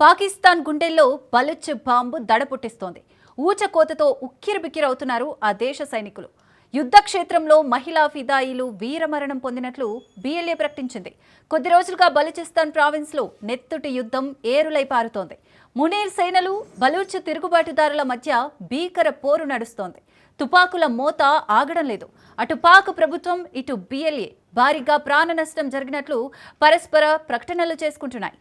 పాకిస్తాన్ గుండెల్లో బలుచ్ బాంబు దడ పుట్టిస్తోంది. ఊచకోతతో ఉక్కిరిబిక్కిరవుతున్నారు ఆ దేశ సైనికులు. యుద్ధ క్షేత్రంలో మహిళా ఫిదాయిలు వీరమరణం పొందినట్లు బిఎల్ఏ ప్రకటించింది. కొద్ది రోజులుగా బలూచిస్తాన్ ప్రావిన్స్లో నెత్తుటి యుద్ధం ఏరులై పారుతోంది. మునీర్ సేనలు బలూచ్ తిరుగుబాటుదారుల మధ్య భీకర పోరు నడుస్తోంది. తుపాకుల మోత ఆగడం లేదు. అటు పాక్ ప్రభుత్వం, ఇటు బిఎల్ఏ భారీగా ప్రాణ నష్టం జరిగినట్లు పరస్పర ప్రకటనలు చేసుకుంటున్నాయి.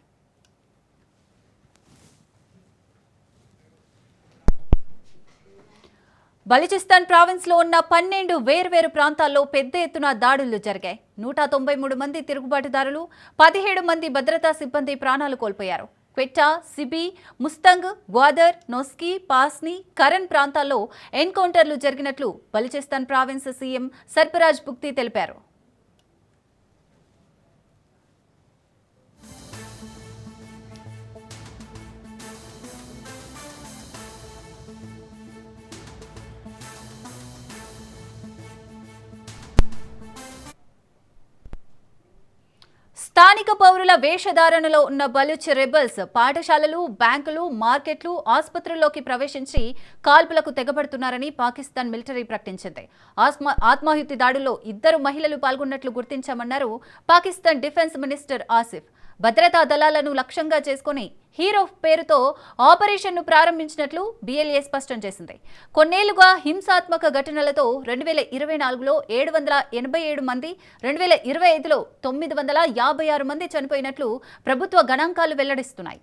బలూచిస్తాన్ ప్రావిన్స్ లో ఉన్న 12 వేర్వేరు ప్రాంతాల్లో పెద్ద ఎత్తున దాడులు జరిగాయి. 193 మంది తిరుగుబాటుదారులు, 17 మంది భద్రతా సిబ్బంది ప్రాణాలు కోల్పోయారు. క్వెట్టా, సిబి, ముస్తంగ్, గ్వాదర్, నోస్కీ, పాస్ని, కరన్ ప్రాంతాల్లో ఎన్కౌంటర్లు జరిగినట్లు బలూచిస్తాన్ ప్రావిన్స్ సీఎం సర్ఫరాజ్ బుక్తి తెలిపారు. స్థానిక పౌరుల వేషధారణలో ఉన్న బలూచ్ రెబల్స్ పాఠశాలలు, బ్యాంకులు, మార్కెట్లు, ఆసుపత్రుల్లోకి ప్రవేశించి కాల్పులకు తెగబడుతున్నారని పాకిస్తాన్ మిలిటరీ ప్రకటించింది. ఆత్మాహుతి దాడుల్లో 2 మహిళలు పాల్గొన్నట్లు గుర్తించామన్నారు పాకిస్తాన్ డిఫెన్స్ మినిస్టర్ ఆసిఫ్. భద్రతా దళాలను లక్ష్యంగా చేసుకుని హీరో పేరుతో ఆపరేషన్ను ప్రారంభించినట్లు బిఎల్ఏ స్పష్టం చేసింది. కొన్నేళ్లుగా హింసాత్మక ఘటనలతో 2024లో 787 మంది, 2025లో 956 మంది చనిపోయినట్లు ప్రభుత్వ గణాంకాలు వెల్లడిస్తున్నాయి.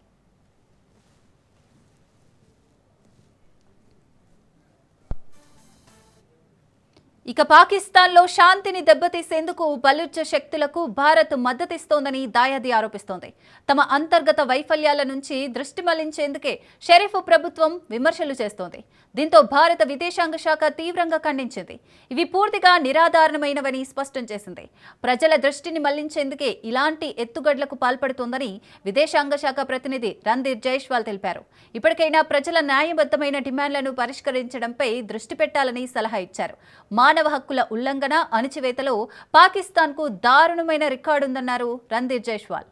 ఇక పాకిస్తాన్లో శాంతిని దెబ్బతీసేందుకు బలూచ్ శక్తులకు భారత్ మద్దతిస్తోందని దాయాది ఆరోపిస్తోంది. తమ అంతర్గత వైఫల్యాల నుంచి దృష్టి మళ్లించేందుకే షరీఫ్ ప్రభుత్వం విమర్శలు చేస్తోంది. దీంతో భారత విదేశాంగ శాఖ తీవ్రంగా ఖండించింది. ఇవి పూర్తిగా నిరాధారణమైనవని స్పష్టం చేసింది. ప్రజల దృష్టిని మళ్లించేందుకే ఇలాంటి ఎత్తుగడలకు పాల్పడుతోందని విదేశాంగ శాఖ ప్రతినిధి రణ్ధీర్ జైస్వాల్ తెలిపారు. ఇప్పటికైనా ప్రజల న్యాయబద్ధమైన డిమాండ్లను పరిష్కరించడంపై దృష్టి పెట్టాలని సలహా ఇచ్చారు. మానవ హక్కుల ఉల్లంఘన, అణచివేతలో పాకిస్తాన్కు దారుణమైన రికార్డుందన్నారు రణ్ధీర్ జైస్వాల్.